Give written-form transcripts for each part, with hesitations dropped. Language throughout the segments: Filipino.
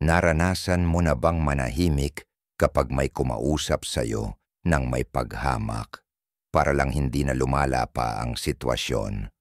Naranasan mo na bang manahimik kapag may kumausap sa'yo ng may paghamak para lang hindi na lumala pa ang sitwasyon?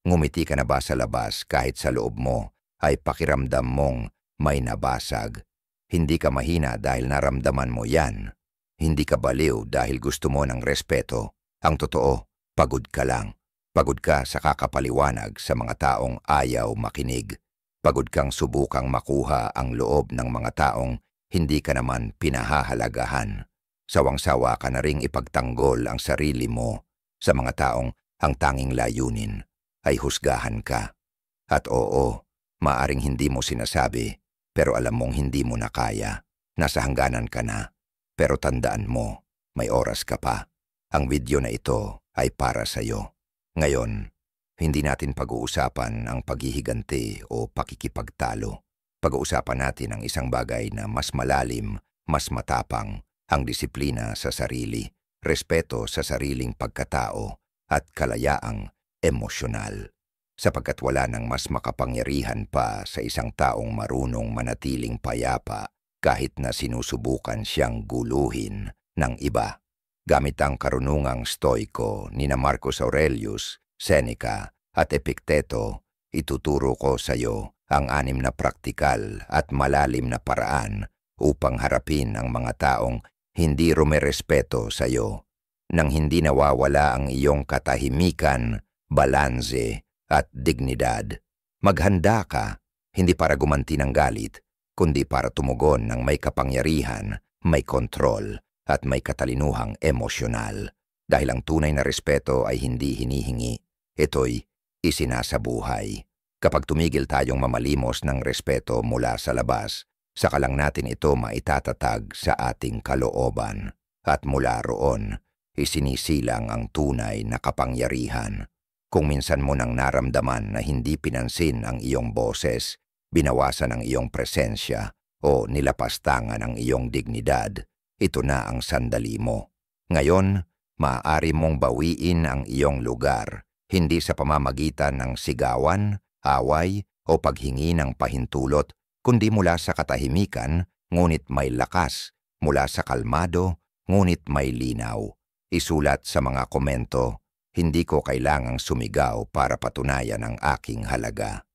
Ngumiti ka na ba sa labas kahit sa loob mo ay pakiramdam mong may nabasag? Hindi ka mahina dahil naramdaman mo yan. Hindi ka baliw dahil gusto mo ng respeto. Ang totoo, pagod ka lang. Pagod ka sa kakapaliwanag sa mga taong ayaw makinig. Pagod kang subukang makuha ang loob ng mga taong hindi ka naman pinahahalagahan. Sawang-sawa ka na ring ipagtanggol ang sarili mo sa mga taong ang tanging layunin ay husgahan ka. At oo, maaring hindi mo sinasabi, pero alam mong hindi mo na kaya. Nasa hangganan ka na, pero tandaan mo, may oras ka pa. Ang video na ito ay para sa'yo. Ngayon, hindi natin pag-uusapan ang paghihiganti o pakikipagtalo. Pag-uusapan natin ang isang bagay na mas malalim, mas matapang, ang disiplina sa sarili, respeto sa sariling pagkatao, at kalayaang emosyonal. Sapagkat wala nang mas makapangyarihan pa sa isang taong marunong manatiling payapa kahit na sinusubukan siyang guluhin ng iba. Gamit ang karunungang stoiko ni Marcus Aurelius, Seneca at Epicteto, ituturo ko sa iyo ang 6 na praktikal at malalim na paraan upang harapin ang mga taong hindi rumerespeto sa iyo, nang hindi nawawala ang iyong katahimikan, balanse at dignidad. Maghanda ka, hindi para gumanti ng galit, kundi para tumugon ng may kapangyarihan, may kontrol, at may katalinuhang emosyonal. Dahil ang tunay na respeto ay hindi hinihingi, ito'y isinasabuhay. Kapag tumigil tayong mamalimos ng respeto mula sa labas, saka lang natin ito maitatatag sa ating kalooban. At mula roon, isinisilang ang tunay na kapangyarihan. Kung minsan mo nang naramdaman na hindi pinansin ang iyong boses, binawasan ang iyong presensya, o nilapastangan ang iyong dignidad, ito na ang sandali mo. Ngayon, maaari mong bawiin ang iyong lugar, hindi sa pamamagitan ng sigawan, away, o paghingi ng pahintulot, kundi mula sa katahimikan, ngunit may lakas, mula sa kalmado, ngunit may linaw. Isulat sa mga komento, hindi ko kailangang sumigaw para patunayan ang aking halaga.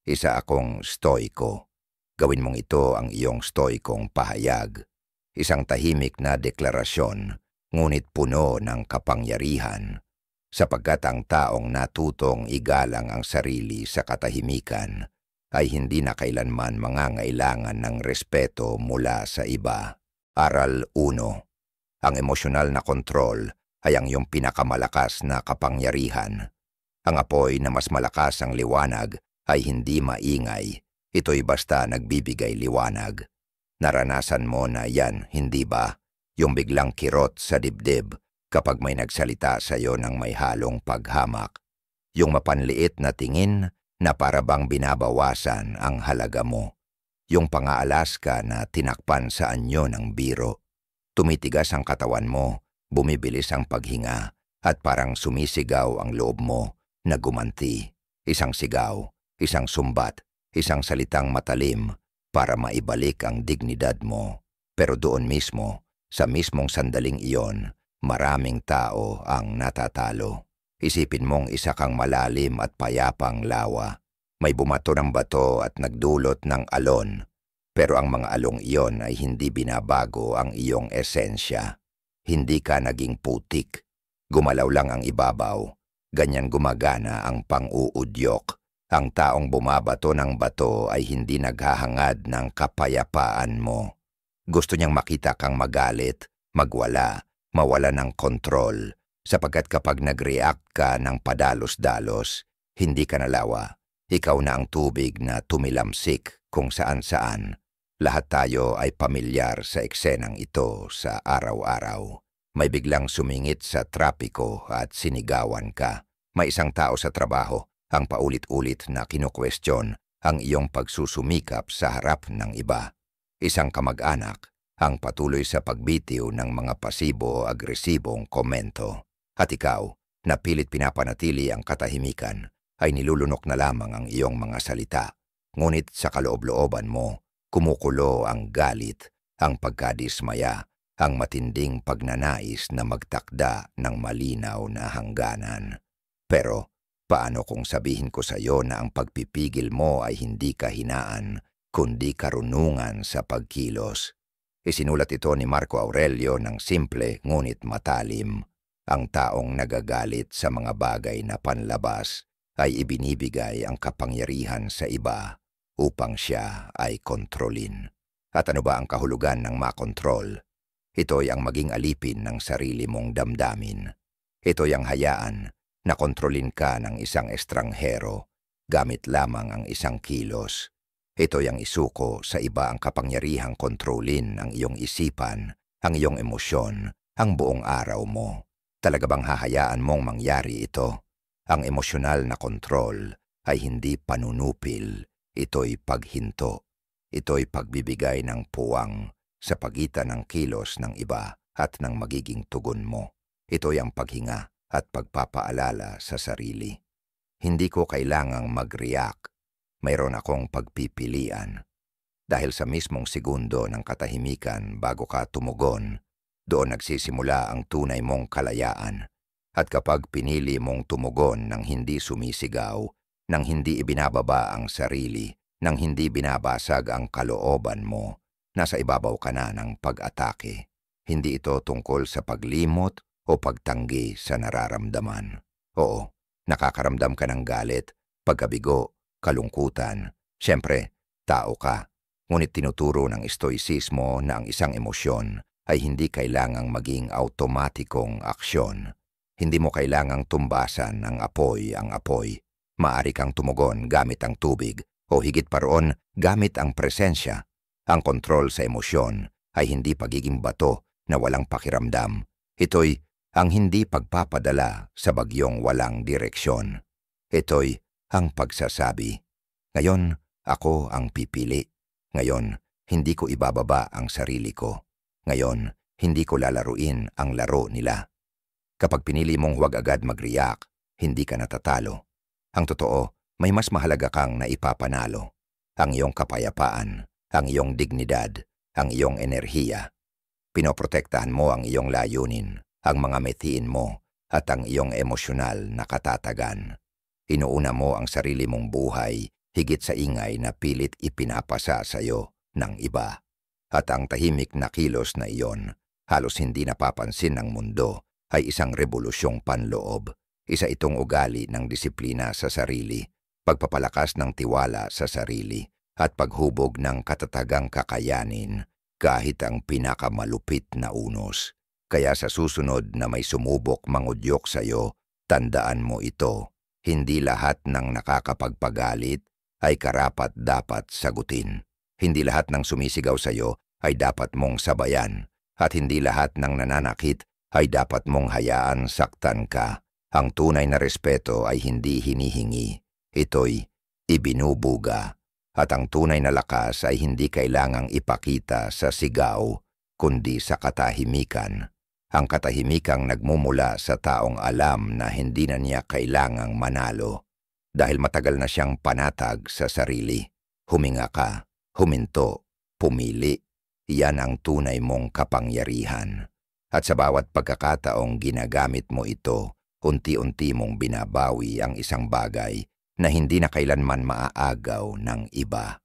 Isa akong stoiko. Gawin mong ito ang iyong stoikong pahayag. Isang tahimik na deklarasyon, ngunit puno ng kapangyarihan, sapagkat ang taong natutong igalang ang sarili sa katahimikan ay hindi na kailanman mangangailangan ng respeto mula sa iba. Aral 1. Ang emosyonal na kontrol ay ang iyong pinakamalakas na kapangyarihan. Ang apoy na mas malakas ang liwanag ay hindi maingay, ito'y basta nagbibigay liwanag. Naranasan mo na yan, hindi ba? Yung biglang kirot sa dibdib kapag may nagsalita sa iyo ng may halong paghamak. Yung mapanliit na tingin na para bang binabawasan ang halaga mo. Yung pang-aalas ka na tinakpan sa anyo ng biro. Tumitigas ang katawan mo, bumibilis ang paghinga, at parang sumisigaw ang loob mo na gumanti. Isang sigaw, isang sumbat, isang salitang matalim, para maibalik ang dignidad mo. Pero doon mismo, sa mismong sandaling iyon, maraming tao ang natatalo. Isipin mong isa kang malalim at payapang lawa. May bumato ng bato at nagdulot ng alon. Pero ang mga along iyon ay hindi binabago ang iyong esensya. Hindi ka naging putik. Gumalaw lang ang ibabaw. Ganyan gumagana ang pang-uudyok. Ang taong bumabato ng bato ay hindi naghahangad ng kapayapaan mo. Gusto niyang makita kang magalit, magwala, mawala ng kontrol, sapagkat kapag nag-react ka ng padalos-dalos, hindi ka nalawa. Ikaw na ang tubig na tumilamsik kung saan-saan. Lahat tayo ay pamilyar sa eksenang ito sa araw-araw. May biglang sumingit sa trapiko at sinigawan ka. May isang tao sa trabaho ang paulit-ulit na kinukwestiyon ang iyong pagsusumikap sa harap ng iba. Isang kamag-anak ang patuloy sa pagbitiw ng mga pasibo-agresibong komento. At ikaw, na pilit pinapanatili ang katahimikan, ay nilulunok na lamang ang iyong mga salita. Ngunit sa kaloob-looban mo, Kumukulo ang galit, ang pagkadismaya, ang matinding pagnanais na magtakda ng malinaw na hangganan. Pero paano kung sabihin ko sa iyo na ang pagpipigil mo ay hindi kahinaan, kundi karunungan sa pagkilos? Isinulat ito ni Marco Aurelio ng simple ngunit matalim. Ang taong nagagalit sa mga bagay na panlabas ay ibinibigay ang kapangyarihan sa iba upang siya ay kontrolin. At ano ba ang kahulugan ng makontrol? Ito'y ang maging alipin ng sarili mong damdamin. Ito'y ang hayaan na kontrolin ka ng isang estranghero gamit lamang ang isang kilos. Ito'y ang isuko sa iba ang kapangyarihang kontrolin ang iyong isipan, ang iyong emosyon, ang buong araw mo. Talaga bang hahayaan mong mangyari ito? Ang emosyonal na kontrol ay hindi panunupil, ito'y paghinto. Ito'y pagbibigay ng puwang sa pagitan ng kilos ng iba at ng magiging tugon mo. Ito'y ang paghinga at pagpapaalala sa sarili. Hindi ko kailangang mag-react. Mayroon akong pagpipilian. Dahil sa mismong segundo ng katahimikan bago ka tumugon, doon nagsisimula ang tunay mong kalayaan. At kapag pinili mong tumugon ng hindi sumisigaw, ng hindi ibinababa ang sarili, ng hindi binabasag ang kalooban mo, nasa ibabaw ka na ng pag-atake. Hindi ito tungkol sa paglimot o pagtanggi sa nararamdaman. Oo, nakakaramdam ka ng galit, pagkabigo, kalungkutan. Siyempre, tao ka. Ngunit tinuturo ng stoicismo na ang isang emosyon ay hindi kailangang maging automatikong aksyon. Hindi mo kailangang tumbasan ang apoy. Maari kang tumugon gamit ang tubig o higit pa roon gamit ang presensya. Ang kontrol sa emosyon ay hindi pagiging bato na walang pakiramdam. Ito'y ang hindi pagpapadala sa bagyong walang direksyon. Ito'y ang pagsasabi, ngayon ako ang pipili. Ngayon, hindi ko ibababa ang sarili ko. Ngayon, hindi ko lalaruin ang laro nila. Kapag pinili mong huwag agad mag-react, hindi ka natatalo. Ang totoo, may mas mahalaga kang naipapanalo. Ang iyong kapayapaan, ang iyong dignidad, ang iyong enerhiya. Pinoprotektahan mo ang iyong layunin, ang mga metiin mo, at ang iyong emosyonal na katatagan. Inuuna mo ang sarili mong buhay higit sa ingay na pilit ipinapasa sa iyo ng iba. At ang tahimik na kilos na iyon, halos hindi napapansin ng mundo, ay isang rebolusyong panloob. Isa itong ugali ng disiplina sa sarili, pagpapalakas ng tiwala sa sarili, at paghubog ng katatagang kakayanin kahit ang pinakamalupit na unos. Kaya sa susunod na may sumubok mangudyok sa iyo, tandaan mo ito. Hindi lahat ng nakakapagpagalit ay karapat-dapat sagutin. Hindi lahat ng sumisigaw sa iyo ay dapat mong sabayan. At hindi lahat ng nananakit ay dapat mong hayaan saktan ka. Ang tunay na respeto ay hindi hinihingi. Ito'y ibinubuga. At ang tunay na lakas ay hindi kailangang ipakita sa sigaw, kundi sa katahimikan. Ang katahimikang nagmumula sa taong alam na hindi na niya kailangang manalo. Dahil matagal na siyang panatag sa sarili. Huminga ka, huminto, pumili. Iyan ang tunay mong kapangyarihan. At sa bawat pagkakataong ginagamit mo ito, unti-unti mong binabawi ang isang bagay na hindi na kailanman maaagaw ng iba.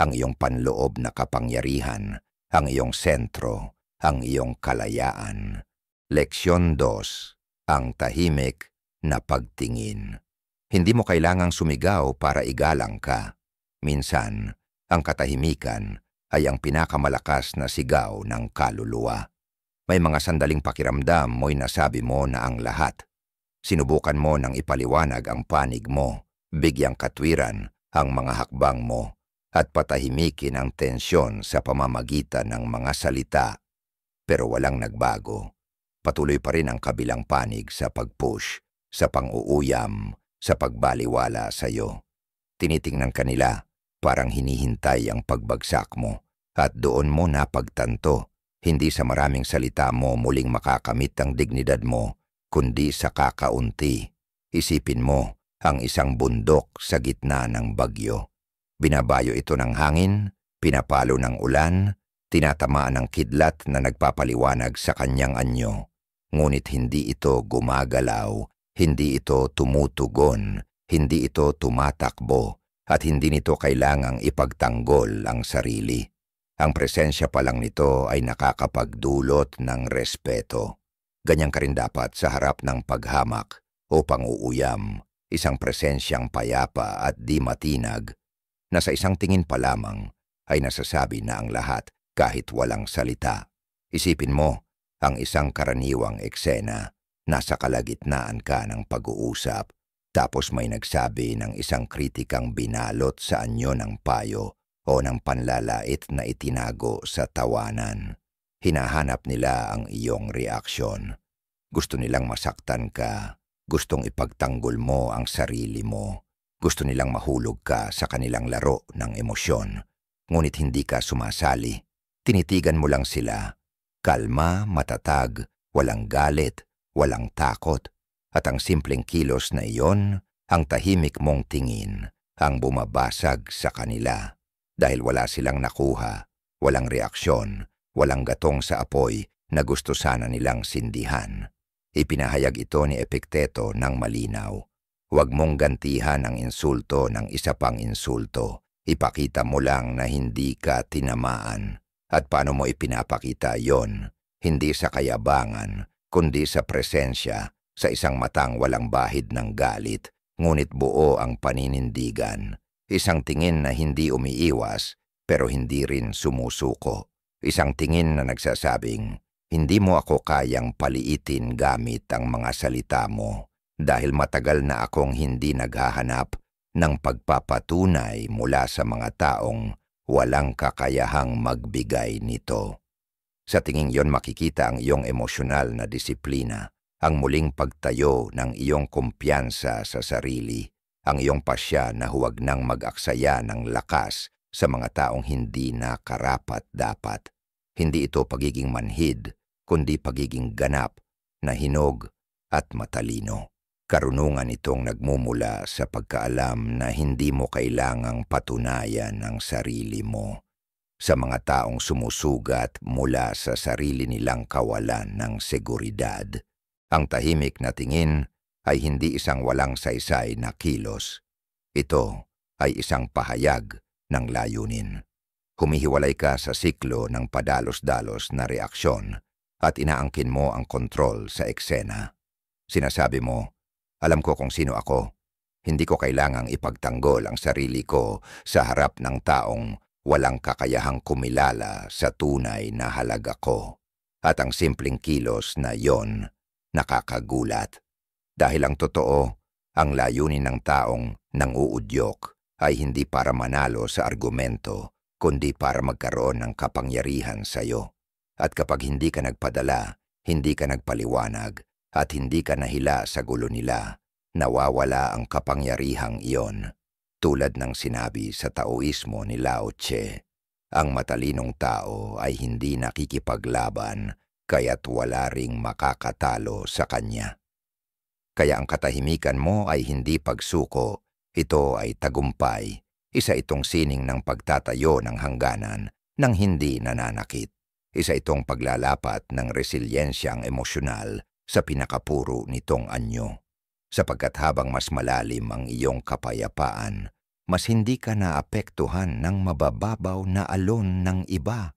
Ang iyong panloob na kapangyarihan, ang iyong sentro, ang iyong kalayaan. Leksyon 2. Ang tahimik na pagtingin. Hindi mo kailangang sumigaw para igalang ka. Minsan, ang katahimikan ay ang pinakamalakas na sigaw ng kaluluwa. May mga sandaling pakiramdam mo'y nasabi mo na ang lahat. Sinubukan mo nang ipaliwanag ang panig mo, bigyang katwiran ang mga hakbang mo, at patahimikin ang tensyon sa pamamagitan ng mga salita. Pero walang nagbago. Patuloy pa rin ang kabilang panig sa pag-push, sa pang-uuyam, sa pagbaliwala sa iyo. Tinitingnan kanila, parang hinihintay ang pagbagsak mo, at doon mo napagtanto, hindi sa maraming salita mo muling makakamit ang dignidad mo, kundi sa kakaunti. Isipin mo, ang isang bundok sa gitna ng bagyo. Binabayo ito ng hangin, Pinapalo ng ulan, tinatamaan ng kidlat na nagpapaliwanag sa kanyang anyo. Ngunit hindi ito gumagalaw, hindi ito tumutugon, hindi ito tumatakbo, at hindi nito kailangang ipagtanggol ang sarili. Ang presensya pa lang nito ay nakakapagdulot ng respeto. Ganyan ka rin dapat sa harap ng paghamak o pang-uuyam, isang presensyang payapa at di matinag, na sa isang tingin pa lamang ay nasasabi na ang lahat kahit walang salita. Isipin mo, ang isang karaniwang eksena, nasa kalagitnaan ka ng pag-uusap, tapos may nagsabi ng isang kritikang binalot sa anyo ng payo o ng panlalait na itinago sa tawanan. Hinahanap nila ang iyong reaksyon. Gusto nilang masaktan ka, gustong ipagtanggol mo ang sarili mo, gusto nilang mahulog ka sa kanilang laro ng emosyon. Ngunit hindi ka sumasali. Tinitigan mo lang sila. Kalma, matatag, walang galit, walang takot. At ang simpleng kilos na iyon, ang tahimik mong tingin, ang bumabasag sa kanila. Dahil wala silang nakuha, walang reaksyon, walang gatong sa apoy na gusto sana nilang sindihan. Ipinahayag ito ni Epikteto ng malinaw. Huwag mong gantihan ang insulto ng isa pang insulto. Ipakita mo lang na hindi ka tinamaan. At paano mo ipinapakita yon? Hindi sa kayabangan, kundi sa presensya, sa isang matang walang bahid ng galit, ngunit buo ang paninindigan. Isang tingin na hindi umiiwas, pero hindi rin sumusuko. Isang tingin na nagsasabing, hindi mo ako kayang paliitin gamit ang mga salita mo, dahil matagal na akong hindi naghahanap ng pagpapatunay mula sa mga taong walang kakayahang magbigay nito. Sa tinging yon makikita ang iyong emosyonal na disiplina, ang muling pagtayo ng iyong kumpiyansa sa sarili, ang iyong pasya na huwag nang mag-aksaya ng lakas sa mga taong hindi na karapat-dapat. Hindi ito pagiging manhid, kundi pagiging ganap, na hinog at matalino. Karunungan itong nagmumula sa pagkaalam na hindi mo kailangang patunayan ang sarili mo sa mga taong sumusugat mula sa sarili nilang kawalan ng seguridad. Ang tahimik na tingin ay hindi isang walang saysay na kilos. Ito ay isang pahayag ng layunin. Humihiwalay ka sa siklo ng padalos-dalos na reaksyon at inaangkin mo ang kontrol sa eksena. Sinasabi mo, alam ko kung sino ako. Hindi ko kailangang ipagtanggol ang sarili ko sa harap ng taong walang kakayahang kumilala sa tunay na halaga ko. At ang simpleng kilos na yon, nakakagulat. Dahil ang totoo, ang layunin ng taong nanguudyok ay hindi para manalo sa argumento, kundi para magkaroon ng kapangyarihan sa iyo. At kapag hindi ka nagpadala, hindi ka nagpaliwanag, at hindi ka nahila sa gulo nila, nawawala ang kapangyarihang iyon. Tulad ng sinabi sa Taoismo ni Lao Tse, ang matalinong tao ay hindi nakikipaglaban, kaya't wala ring makakatalo sa kanya. Kaya ang katahimikan mo ay hindi pagsuko, ito ay tagumpay, isa itong sining ng pagtatayo ng hangganan ng hindi nananakit. Isa itong paglalapat ng resilyensyang emosyonal sa pinakapuro nitong anyo. Sapagkat habang mas malalim ang iyong kapayapaan, mas hindi ka naapektuhan ng mabababaw na alon ng iba.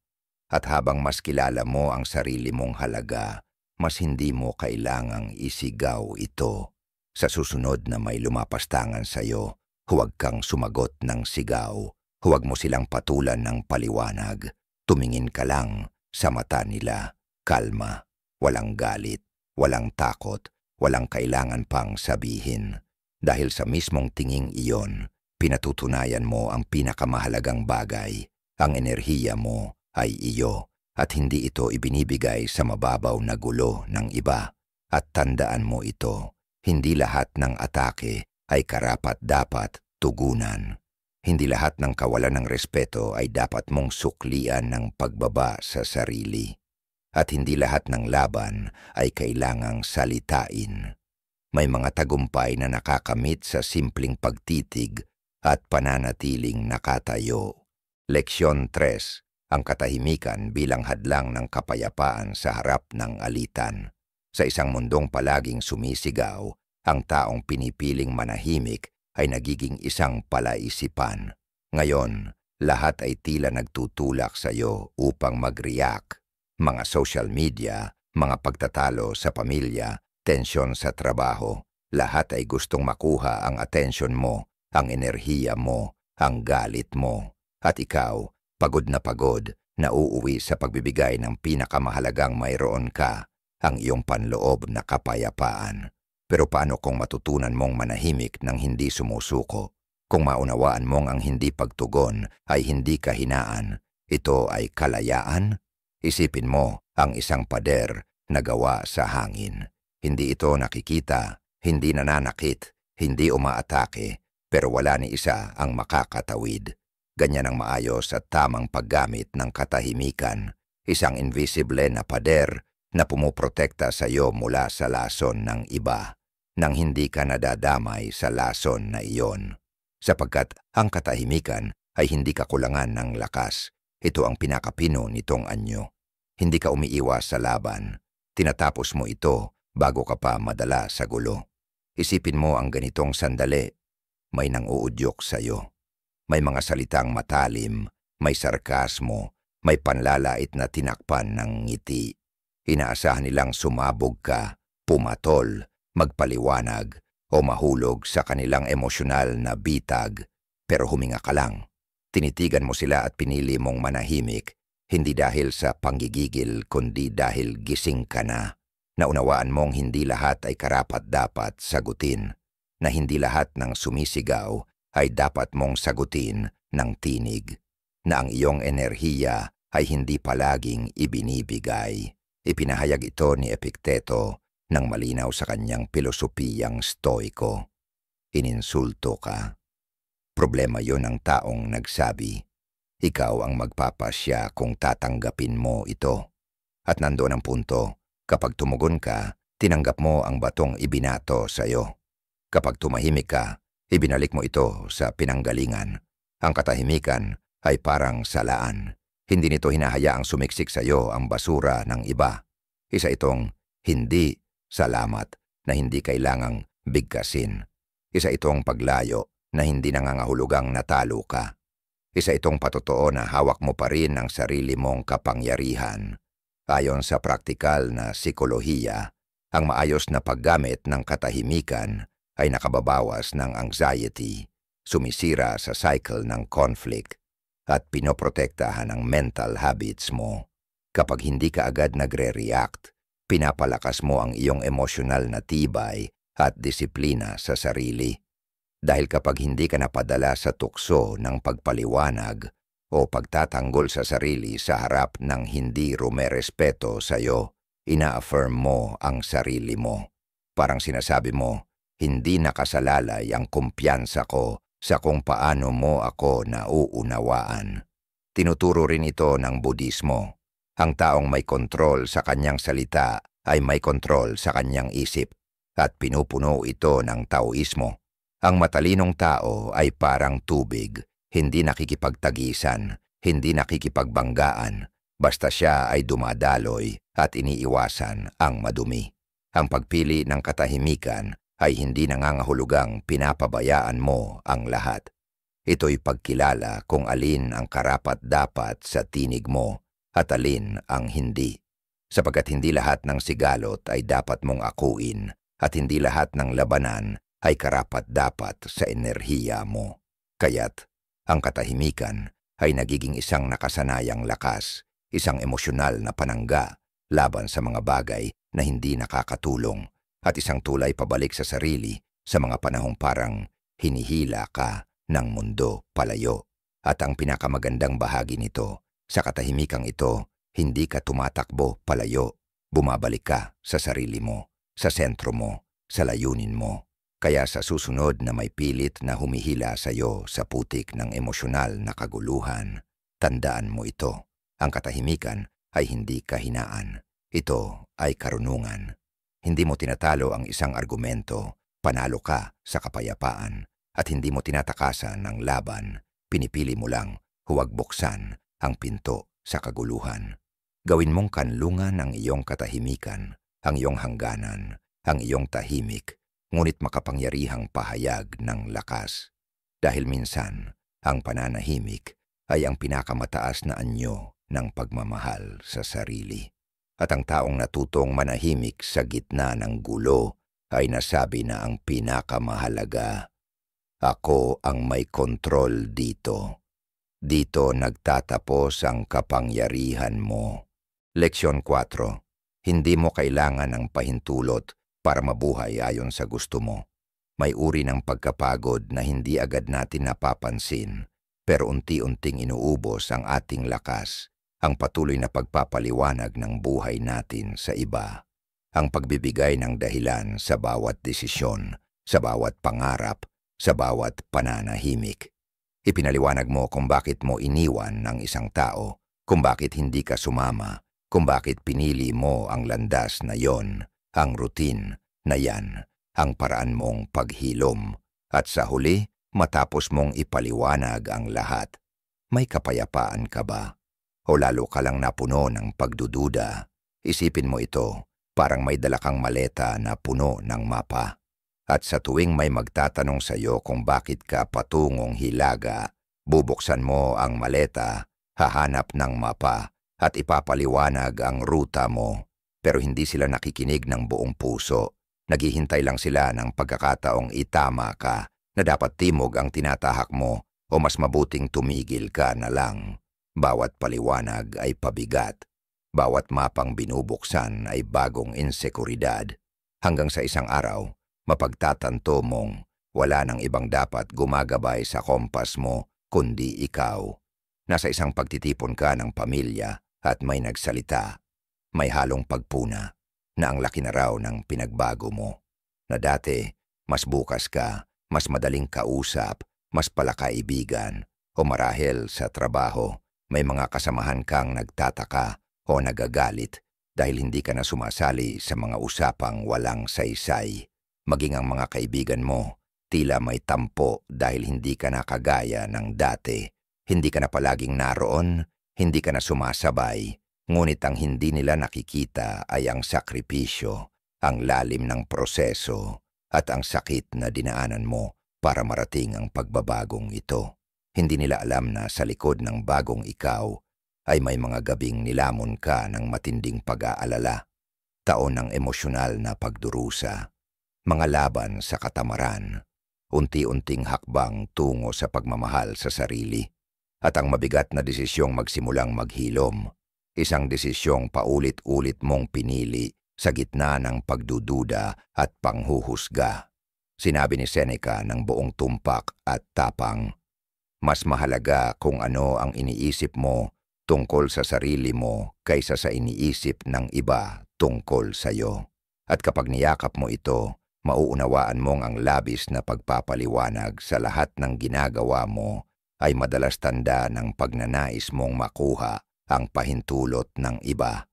At habang mas kilala mo ang sarili mong halaga, mas hindi mo kailangang isigaw ito. Sa susunod na may lumapastangan sa iyo, huwag kang sumagot ng sigaw. Huwag mo silang patulan ng paliwanag. Tumingin ka lang sa mata nila. Kalma, walang galit, walang takot, walang kailangan pang sabihin. Dahil sa mismong tinging iyon, pinatutunayan mo ang pinakamahalagang bagay. Ang enerhiya mo ay iyo at hindi ito ibinibigay sa mababaw na gulo ng iba. At tandaan mo ito, hindi lahat ng atake ay karapat-dapat tugunan. Hindi lahat ng kawalan ng respeto ay dapat mong suklian ng pagbaba sa sarili. At hindi lahat ng laban ay kailangang salitain. May mga tagumpay na nakakamit sa simpleng pagtitig at pananatiling nakatayo. Leksyon 3. Ang katahimikan bilang hadlang ng kapayapaan sa harap ng alitan. Sa isang mundong palaging sumisigaw, ang taong pinipiling manahimik ay nagiging isang palaisipan. Ngayon, lahat ay tila nagtutulak sa iyo upang mag-react. Mga social media, mga pagtatalo sa pamilya, tensyon sa trabaho, lahat ay gustong makuha ang atensyon mo, ang enerhiya mo, ang galit mo. At ikaw, pagod na uuwi sa pagbibigay ng pinakamahalagang mayroon ka, ang iyong panloob na kapayapaan. Pero paano kung matutunan mong manahimik ng hindi sumusuko? Kung maunawaan mong ang hindi pagtugon ay hindi kahinaan, ito ay kalayaan? Isipin mo ang isang pader na gawa sa hangin. Hindi ito nakikita, hindi nananakit, hindi umaatake, pero wala ni isa ang makakatawid. Ganyan ang maayos at tamang paggamit ng katahimikan, isang invisible na pader na pumuprotekta sa iyo mula sa lason ng iba, nang hindi ka nadadamay sa lason na iyon. Sapagkat ang katahimikan ay hindi kakulangan ng lakas. Ito ang pinakapino nitong anyo. Hindi ka umiiwas sa laban. Tinatapos mo ito bago ka pa madala sa gulo. Isipin mo ang ganitong sandali. May nang-uudyok sa iyo. May mga salitang matalim, may sarkasmo, may panlalait na tinakpan ng ngiti. Inaasahan nilang sumabog ka, pumatol, magpaliwanag, o mahulog sa kanilang emosyonal na bitag, pero huminga ka lang. Tinitigan mo sila at pinili mong manahimik, hindi dahil sa panggigigil kundi dahil gising ka na. Naunawaan mong hindi lahat ay karapat-dapat sagutin, na hindi lahat ng sumisigaw ay dapat mong sagutin ng tinig, na ang iyong enerhiya ay hindi palaging ibinibigay. Ipinahayag ito ni Epikteto nang malinaw sa kanyang pilosopiyang stoiko. Ininsulto ka. Problema yon ng taong nagsabi. Ikaw ang magpapasya kung tatanggapin mo ito. At nandoon ang punto, kapag tumugon ka, tinanggap mo ang batong ibinato sa iyo. Kapag tumahimik ka, ibinalik mo ito sa pinanggalingan. Ang katahimikan ay parang salaan. Hindi nito hinahayaang sumiksik sa iyo ang basura ng iba. Isa itong hindi salamat na hindi kailangang bigkasin. Isa itong paglayo na hindi nangangahulugang natalo ka. Isa itong patotoo na hawak mo pa rin ang sarili mong kapangyarihan. Ayon sa praktikal na psikolohiya, ang maayos na paggamit ng katahimikan ay nakababawas ng anxiety, sumisira sa cycle ng conflict, at pinoprotektahan ang mental habits mo. Kapag hindi ka agad nagre-react, pinapalakas mo ang iyong emosyonal na tibay at disiplina sa sarili. Dahil kapag hindi ka napadala sa tukso ng pagpaliwanag o pagtatanggol sa sarili sa harap ng hindi rumerespeto sa iyo, ina-affirm mo ang sarili mo. Parang sinasabi mo, hindi nakasalalay ang kumpiyansa ko sa kung paano mo ako nauunawaan. Tinuturo rin ito ng Budismo. Ang taong may kontrol sa kanyang salita ay may kontrol sa kanyang isip, at pinupuno ito ng Taoismo. Ang matalinong tao ay parang tubig, hindi nakikipagtagisan, hindi nakikipagbanggaan, basta siya ay dumadaloy at iniiwasan ang madumi. Ang pagpili ng katahimikan ay hindi nangangahulugang pinapabayaan mo ang lahat. Ito'y pagkilala kung alin ang karapat-dapat sa tinig mo at alin ang hindi. Sapagkat hindi lahat ng sigalot ay dapat mong akuin at hindi lahat ng labanan ay karapat-dapat sa enerhiya mo. Kaya't ang katahimikan ay nagiging isang nakasanayang lakas, isang emosyonal na panangga laban sa mga bagay na hindi nakakatulong, at isang tulay pabalik sa sarili sa mga panahong parang hinihila ka ng mundo palayo. At ang pinakamagandang bahagi nito, sa katahimikang ito, hindi ka tumatakbo palayo. Bumabalik ka sa sarili mo, sa sentro mo, sa layunin mo. Kaya sa susunod na may pilit na humihila sa iyo sa putik ng emosyonal na kaguluhan, tandaan mo ito. Ang katahimikan ay hindi kahinaan. Ito ay karunungan. Hindi mo tinatalo ang isang argumento, panalo ka sa kapayapaan, at hindi mo tinatakasan ng laban, pinipili mo lang Huwag buksan ang pinto sa kaguluhan. Gawin mong kanlungan ang iyong katahimikan, ang iyong hangganan, ang iyong tahimik, ngunit makapangyarihang pahayag ng lakas. Dahil minsan, ang pananahimik ay ang pinakamataas na anyo ng pagmamahal sa sarili. At ang taong natutong manahimik sa gitna ng gulo ay nasabi na ang pinakamahalaga, "Ako ang may kontrol dito. Dito nagtatapos ang kapangyarihan mo." Leksyon 4. Hindi mo kailangan ng pahintulot para mabuhay ayon sa gusto mo. May uri ng pagkapagod na hindi agad natin napapansin, pero unti-unting inuubos ang ating lakas, ang patuloy na pagpapaliwanag ng buhay natin sa iba, ang pagbibigay ng dahilan sa bawat desisyon, sa bawat pangarap, sa bawat pananahimik. Ipinaliwanag mo kung bakit mo iniwan ng isang tao, kung bakit hindi ka sumama, kung bakit pinili mo ang landas na yon, ang routine na yan, ang paraan mong paghilom. At sa huli, matapos mong ipaliwanag ang lahat, may kapayapaan ka ba? O lalo ka lang napuno ng pagdududa? Isipin mo ito, parang may dala kang maleta na puno ng mapa. At sa tuwing may magtatanong sa iyo kung bakit ka patungong Hilaga, bubuksan mo ang maleta, hahanap ng mapa, at ipapaliwanag ang ruta mo. Pero hindi sila nakikinig ng buong puso. Naghihintay lang sila ng pagkakataong itama ka, na dapat timog ang tinatahak mo o mas mabuting tumigil ka na lang. Bawat paliwanag ay pabigat. Bawat mapang binubuksan ay bagong insekuridad. Hanggang sa isang araw, mapagtatanto mong wala nang ibang dapat gumagabay sa kompas mo kundi ikaw. Nasa isang pagtitipon ka ng pamilya at may nagsalita. May halong pagpuna na ang laki na raw ng pinagbago mo. Na dati, mas bukas ka, mas madaling kausap, mas palakaibigan, o marahil sa trabaho, may mga kasamahan kang nagtataka o nagagalit dahil hindi ka na sumasali sa mga usapang walang saysay. Maging ang mga kaibigan mo, tila may tampo dahil hindi ka na kagaya ng dati. Hindi ka na palaging naroon, hindi ka na sumasabay, ngunit ang hindi nila nakikita ay ang sakripisyo, ang lalim ng proseso, at ang sakit na dinaanan mo para marating ang pagbabagong ito. Hindi nila alam na sa likod ng bagong ikaw ay may mga gabing nilamon ka ng matinding pag-aalala, taon ng emosyonal na pagdurusa, mga laban sa katamaran, unti-unting hakbang tungo sa pagmamahal sa sarili, at ang mabigat na desisyong magsimulang maghilom, isang desisyong paulit-ulit mong pinili sa gitna ng pagdududa at panghuhusga. Sinabi ni Seneca ng buong tumpak at tapang, "Mas mahalaga kung ano ang iniisip mo tungkol sa sarili mo kaysa sa iniisip ng iba tungkol sa iyo." At kapag niyakap mo ito, mauunawaan mong ang labis na pagpapaliwanag sa lahat ng ginagawa mo ay madalas tanda ng pagnanais mong makuha ang pahintulot ng iba,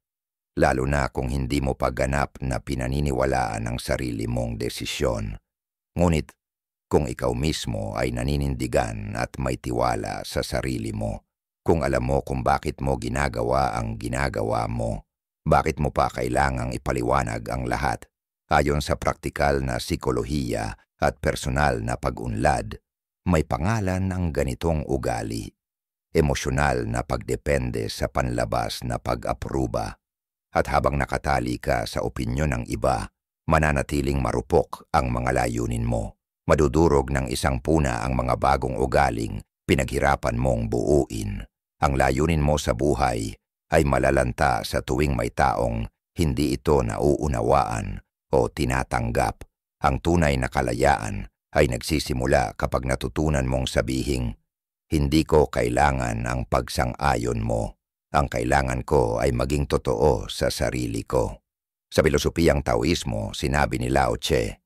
lalo na kung hindi mo pa ganap na pinaniniwalaan ang sarili mong desisyon. Ngunit kung ikaw mismo ay naninindigan at may tiwala sa sarili mo, kung alam mo kung bakit mo ginagawa ang ginagawa mo, bakit mo pa kailangang ipaliwanag ang lahat, ayon sa praktikal na psikolohiya at personal na pag-unlad, may pangalan ang ganitong ugali: emosyonal na pagdepende sa panlabas na pag-apruba. At habang nakatali ka sa opinyon ng iba, mananatiling marupok ang mga layunin mo. Madudurog ng isang puna ang mga bagong ugaling pinaghirapan mong buuin. Ang layunin mo sa buhay ay malalanta sa tuwing may taong hindi ito nauunawaan o tinatanggap. Ang tunay na kalayaan ay nagsisimula kapag natutunan mong sabihing, "Hindi ko kailangan ang pagsang-ayon mo. Ang kailangan ko ay maging totoo sa sarili ko." Sa pilosopiyang Taoismo, sinabi ni Lao Tse,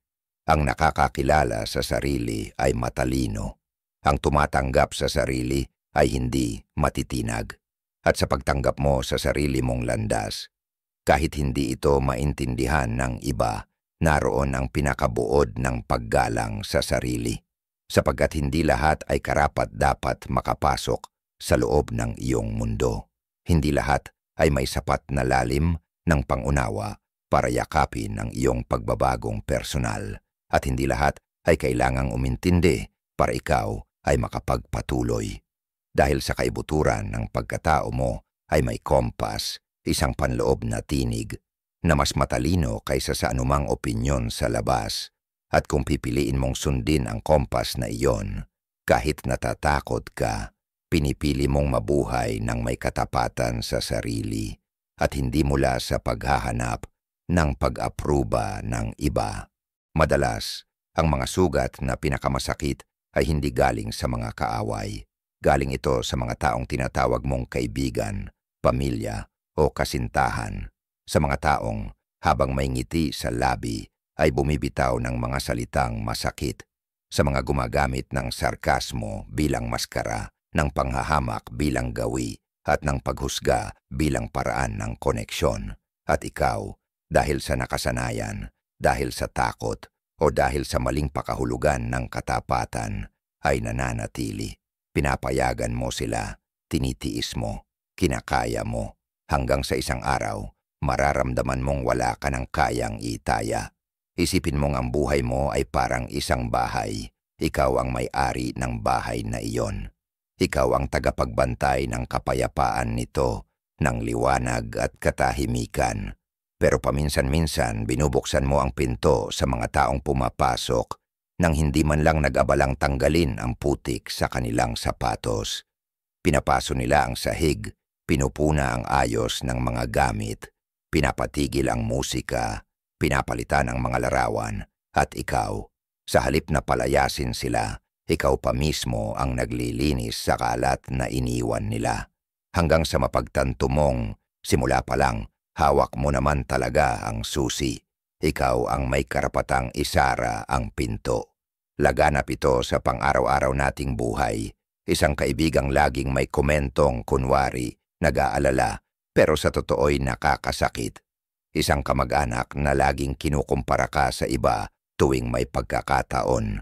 ang nakakakilala sa sarili ay matalino. Ang tumatanggap sa sarili ay hindi matitinag. At sa pagtanggap mo sa sarili mong landas, kahit hindi ito maintindihan ng iba, naroon ang pinakabuod ng paggalang sa sarili. Sapagkat hindi lahat ay karapat-dapat makapasok sa loob ng iyong mundo. Hindi lahat ay may sapat na lalim ng pangunawa para yakapin ang iyong pagbabagong personal, at hindi lahat ay kailangang umintindi para ikaw ay makapagpatuloy. Dahil sa kaibuturan ng pagkatao mo ay may kompas, isang panloob na tinig na mas matalino kaysa sa anumang opinyon sa labas. At kung pipiliin mong sundin ang kompas na iyon, kahit natatakot ka, pinipili mong mabuhay ng may katapatan sa sarili at hindi mula sa paghahanap ng pag-apruba ng iba. Madalas, ang mga sugat na pinakamasakit ay hindi galing sa mga kaaway. Galing ito sa mga taong tinatawag mong kaibigan, pamilya o kasintahan. Sa mga taong habang may ngiti sa labi ay bumibitaw ng mga salitang masakit, sa mga gumagamit ng sarkasmo bilang maskara, ng panghahamak bilang gawi, at ng paghusga bilang paraan ng koneksyon. At ikaw, dahil sa nakasanayan, dahil sa takot, o dahil sa maling pakahulugan ng katapatan, ay nananatili. Pinapayagan mo sila, tinitiis mo, kinakaya mo, hanggang sa isang araw, mararamdaman mong wala ka ng kayang itaya. Isipin mong ang buhay mo ay parang isang bahay. Ikaw ang may-ari ng bahay na iyon. Ikaw ang tagapagbantay ng kapayapaan nito, ng liwanag at katahimikan. Pero paminsan-minsan binubuksan mo ang pinto sa mga taong pumapasok nang hindi man lang nag-abalang tanggalin ang putik sa kanilang sapatos. Pinapaso nila ang sahig, pinupuna ang ayos ng mga gamit, pinapatigil ang musika, pinapalitan ang mga larawan, at ikaw, sa halip na palayasin sila, ikaw pa mismo ang naglilinis sa kalat na iniwan nila. Hanggang sa mapagtanto mong, simula pa lang, hawak mo naman talaga ang susi. Ikaw ang may karapatang isara ang pinto. Laganap ito sa pang-araw-araw nating buhay. Isang kaibigang laging may komentong kunwari, nag-aalala, pero sa totoo'y nakakasakit. Isang kamag-anak na laging kinukumpara ka sa iba tuwing may pagkakataon.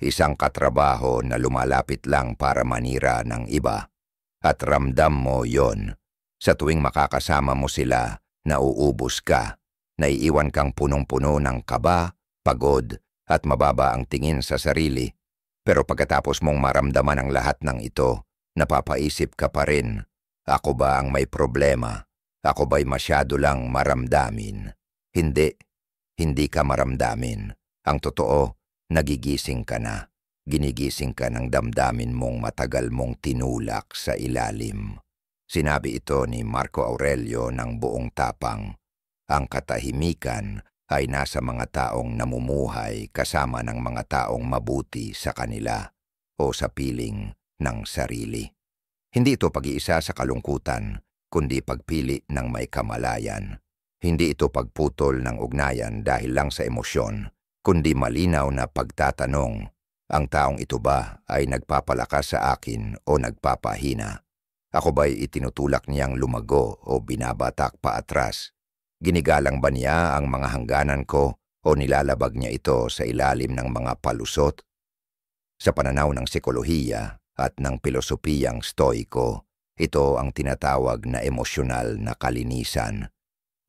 Isang katrabaho na lumalapit lang para manira ng iba. At ramdam mo yon. Sa tuwing makakasama mo sila, nauubos ka. Naiiwan kang punong-puno ng kaba, pagod, at mababa ang tingin sa sarili. Pero pagkatapos mong maramdaman ang lahat ng ito, napapaisip ka pa rin, ako ba ang may problema? Ako ba'y masyado lang maramdamin? Hindi. Hindi ka maramdamin. Ang totoo, nagigising ka na. Ginigising ka ng damdamin mong matagal mong tinulak sa ilalim. Sinabi ito ni Marco Aurelio ng buong tapang. Ang katahimikan ay nasa mga taong namumuhay kasama ng mga taong mabuti sa kanila o sa piling ng sarili. Hindi ito pag-iisa sa kalungkutan, kundi pagpili ng may kamalayan. Hindi ito pagputol ng ugnayan dahil lang sa emosyon, kundi malinaw na pagtatanong, ang taong ito ba ay nagpapalakas sa akin o nagpapahina? Ako ba'y itinutulak niyang lumago o binabatak pa atras? Ginigalang ba niya ang mga hangganan ko o nilalabag niya ito sa ilalim ng mga palusot? Sa pananaw ng sikolohiya at ng pilosopiyang stoiko, ito ang tinatawag na emosyonal na kalinisan.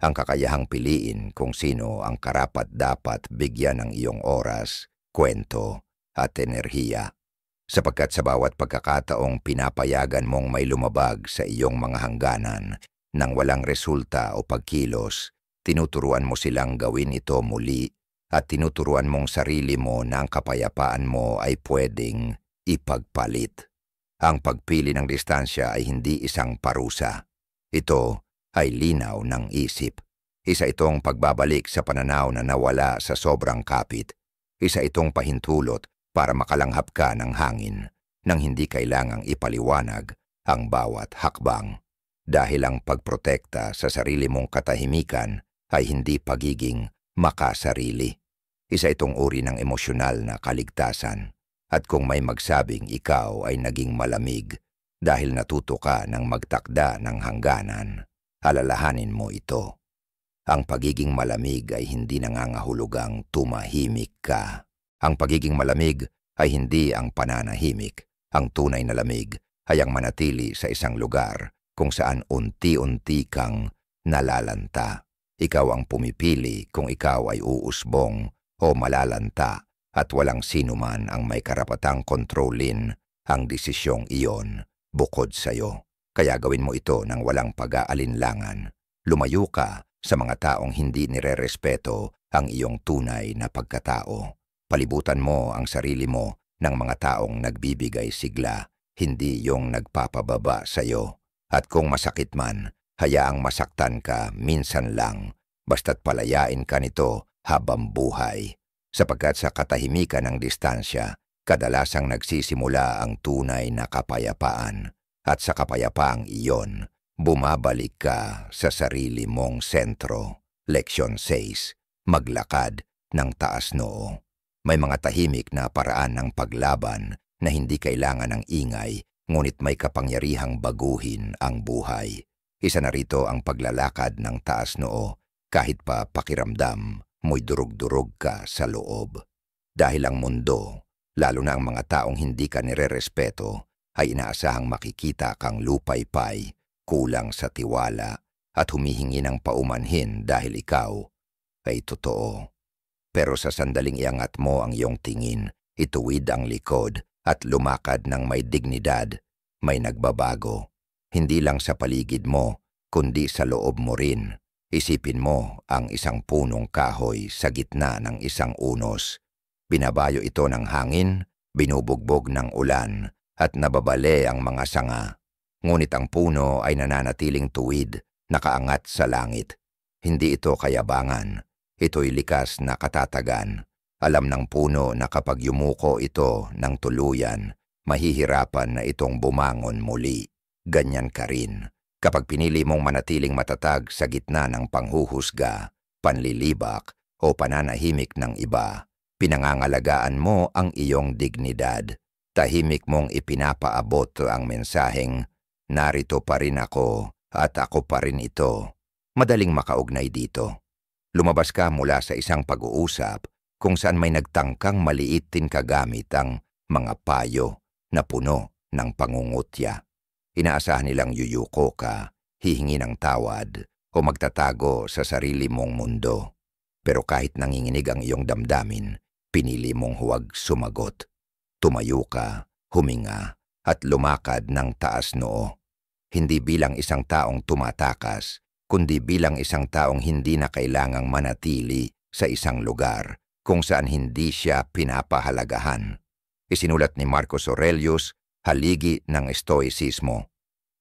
Ang kakayahang piliin kung sino ang karapat-dapat bigyan ng iyong oras, kwento, at enerhiya. Sapagkat sa bawat pagkakataong pinapayagan mong may lumabag sa iyong mga hangganan nang walang resulta o pagkilos, tinuturuan mo silang gawin ito muli at tinuturuan mong sarili mo na ang kapayapaan mo ay pwedeng ipagpalit. Ang pagpili ng distansya ay hindi isang parusa. Ito ay linaw ng isip. Isa itong pagbabalik sa pananaw na nawala sa sobrang kapit. Isa itong pahintulot para makalanghap ka ng hangin nang hindi kailangang ipaliwanag ang bawat hakbang. Dahil ang pagprotekta sa sarili mong katahimikan ay hindi pagiging makasarili. Isa itong uri ng emosyonal na kaligtasan. At kung may magsabing ikaw ay naging malamig dahil natuto ka ng magtakda ng hangganan, alalahanin mo ito. Ang pagiging malamig ay hindi nangangahulugang tumahimik ka. Ang pagiging malamig ay hindi ang pananahimik. Ang tunay na lamig ay ang manatili sa isang lugar kung saan unti-unti kang nalalanta. Ikaw ang pumipili kung ikaw ay uusbong o malalanta at walang sinuman ang may karapatang kontrolin ang desisyong iyon bukod sa'yo. Kaya gawin mo ito ng walang pag-aalinlangan. Lumayo ka sa mga taong hindi nirerespeto ang iyong tunay na pagkatao. Palibutan mo ang sarili mo ng mga taong nagbibigay sigla, hindi yung nagpapababa sa'yo. At kung masakit man, hayaang masaktan ka minsan lang, basta't palayain ka nito habang buhay. Sapagkat sa katahimikan ng distansya, kadalasang nagsisimula ang tunay na kapayapaan. At sa kapayapaang iyon, bumabalik ka sa sarili mong sentro. Leksyon 6. Maglakad ng taas noo. May mga tahimik na paraan ng paglaban na hindi kailangan ng ingay, ngunit may kapangyarihang baguhin ang buhay. Isa na rito ang paglalakad ng taas noo, kahit pa pakiramdam mo'y durug-durug ka sa loob. Dahil ang mundo, lalo na ang mga taong hindi ka nirerespeto, ay inaasahang makikita kang lupaypay, kulang sa tiwala, at humihingi ng paumanhin dahil ikaw ay totoo. Pero sa sandaling iangat mo ang iyong tingin, ituwid ang likod at lumakad ng may dignidad, may nagbabago. Hindi lang sa paligid mo, kundi sa loob mo rin. Isipin mo ang isang punong kahoy sa gitna ng isang unos. Binabayo ito ng hangin, binubugbog ng ulan, at nababale ang mga sanga. Ngunit ang puno ay nananatiling tuwid, nakaangat sa langit. Hindi ito kayabangan. Ito'y likas na katatagan. Alam ng puno na kapag yumuko ito ng tuluyan, mahihirapan na itong bumangon muli. Ganyan ka rin. Kapag pinili mong manatiling matatag sa gitna ng panghuhusga, panlilibak o pananahimik ng iba, pinangangalagaan mo ang iyong dignidad. Tahimik mong ipinapaabot ang mensaheng, narito pa rin ako at ako pa rin ito. Madaling makaugnay dito. Lumabas ka mula sa isang pag-uusap kung saan may nagtangkang maliitin kagamit ang mga payo na puno ng pangungutya. Inaasahan nilang yuyuko ka, hihingi ng tawad o magtatago sa sarili mong mundo. Pero kahit nanginginig ang iyong damdamin, pinili mong huwag sumagot. Tumayo ka, huminga at lumakad ng taas noo. Hindi bilang isang taong tumatakas, kundi bilang isang taong hindi na kailangang manatili sa isang lugar kung saan hindi siya pinapahalagahan. Isinulat ni Marcus Aurelius, haligi ng Stoicismo.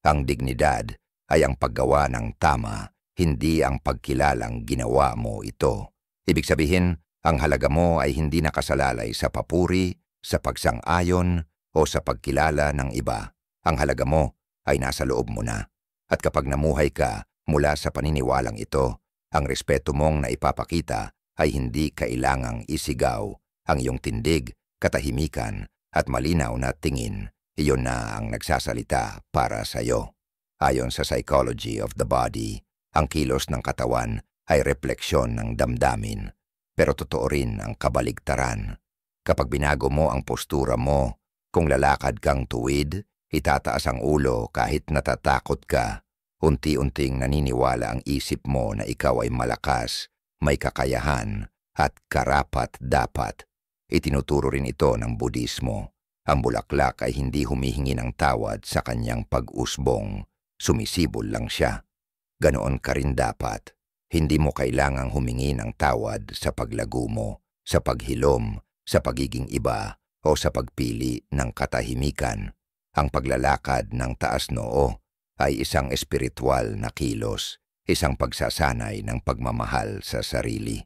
Ang dignidad ay ang paggawa ng tama, hindi ang pagkilalang ginawa mo ito. Ibig sabihin, ang halaga mo ay hindi nakasalalay sa papuri, sa pagsang-ayon o sa pagkilala ng iba. Ang halaga mo ay nasa loob mo na. At kapag namuhay ka mula sa paniniwalang ito, ang respeto mong naipapakita ay hindi kailangang isigaw. Ang iyong tindig, katahimikan at malinaw na tingin, iyon na ang nagsasalita para sa iyo. Ayon sa Psychology of the Body, ang kilos ng katawan ay refleksyon ng damdamin. Pero totoo rin ang kabaligtaran. Kapag binago mo ang postura mo, kung lalakad kang tuwid, itataas ang ulo kahit natatakot ka. Unti-unting naniniwala ang isip mo na ikaw ay malakas, may kakayahan, at karapat-dapat. Itinuturo rin ito ng Budismo. Ang bulaklak ay hindi humihingi ng tawad sa kanyang pag-usbong. Sumisibol lang siya. Ganoon ka rin dapat. Hindi mo kailangang humingi ng tawad sa paglago mo, sa paghilom, sa pagiging iba, o sa pagpili ng katahimikan. Ang paglalakad ng taas noo ay isang espiritual na kilos, isang pagsasanay ng pagmamahal sa sarili.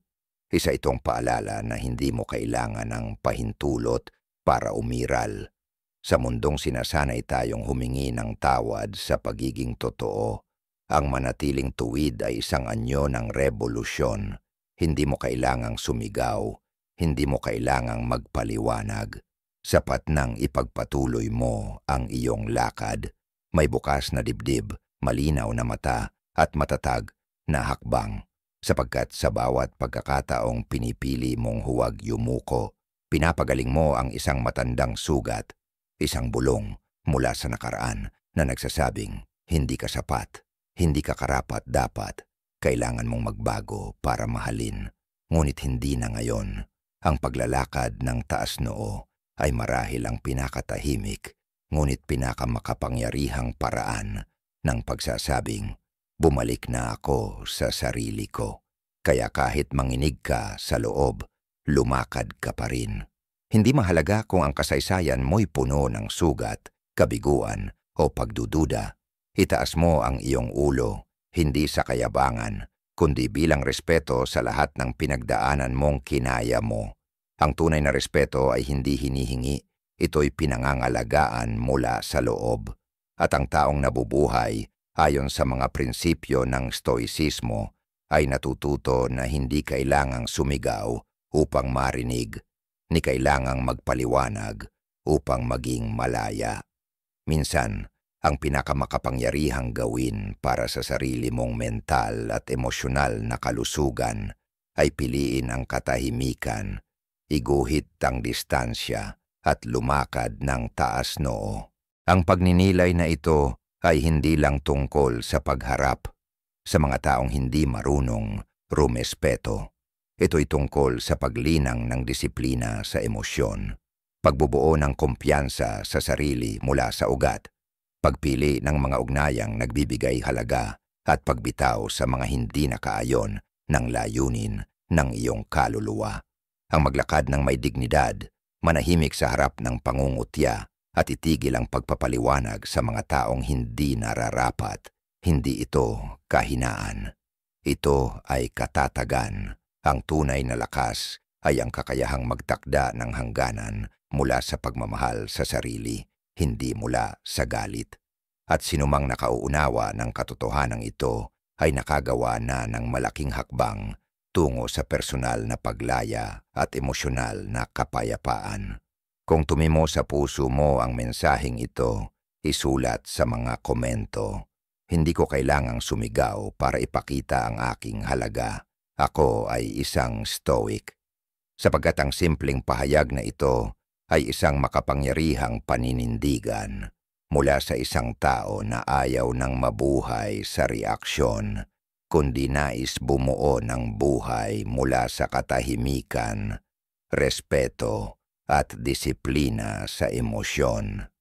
Isa itong paalala na hindi mo kailangan ng pahintulot para umiral. Sa mundong sinasanay tayong humingi ng tawad sa pagiging totoo, ang manatiling tuwid ay isang anyo ng revolusyon. Hindi mo kailangang sumigaw, hindi mo kailangang magpaliwanag. Sapat nang ipagpatuloy mo ang iyong lakad. May bukas na dibdib, malinaw na mata, at matatag na hakbang. Sapagkat sa bawat pagkakataong pinipili mong huwag yumuko, pinapagaling mo ang isang matandang sugat, isang bulong mula sa nakaraan na nagsasabing, hindi ka sapat, hindi ka karapat-dapat, kailangan mong magbago para mahalin. Ngunit hindi na ngayon. Ang paglalakad ng taas noo ay marahil ang pinakatahimik, ngunit pinakamakapangyarihang paraan ng pagsasabing, bumalik na ako sa sarili ko. Kaya kahit manginig ka sa loob, lumakad ka pa rin. Hindi mahalaga kung ang kasaysayan mo'y puno ng sugat, kabiguan o pagdududa. Itaas mo ang iyong ulo, hindi sa kayabangan, kundi bilang respeto sa lahat ng pinagdaanan mong kinaya mo. Ang tunay na respeto ay hindi hinihingi, ito'y pinangangalagaan mula sa loob. At ang taong nabubuhay, ayon sa mga prinsipyo ng stoicismo, ay natututo na hindi kailangang sumigaw upang marinig, ni kailangang magpaliwanag upang maging malaya. Minsan, ang pinakamakapangyarihang gawin para sa sarili mong mental at emosyonal na kalusugan ay piliin ang katahimikan, iguhit ang distansya at lumakad ng taas noo. Ang pagninilay na ito ay hindi lang tungkol sa pagharap sa mga taong hindi marunong rumespeto. Ito'y tungkol sa paglinang ng disiplina sa emosyon, pagbubuo ng kumpiyansa sa sarili mula sa ugat, pagpili ng mga ugnayang nagbibigay halaga at pagbitaw sa mga hindi nakaayon ng layunin ng iyong kaluluwa. Ang maglakad ng may dignidad, manahimik sa harap ng pangungutya at itigil ang pagpapaliwanag sa mga taong hindi nararapat. Hindi ito kahinaan. Ito ay katatagan. Ang tunay na lakas ay ang kakayahang magtakda ng hangganan mula sa pagmamahal sa sarili, hindi mula sa galit. At sinumang nakauunawa ng katotohanan ito ay nakagawa na ng malaking hakbang tungo sa personal na paglaya at emosyonal na kapayapaan. Kung tumimo sa puso mo ang mensaheng ito, isulat sa mga komento. Hindi ko kailangang sumigaw para ipakita ang aking halaga. Ako ay isang stoic. Sapagkat ang simpleng pahayag na ito ay isang makapangyarihang paninindigan mula sa isang tao na ayaw ng mabuhay sa reaksyon, kundi nais bumuo ng buhay mula sa katahimikan, respeto at disiplina sa emosyon.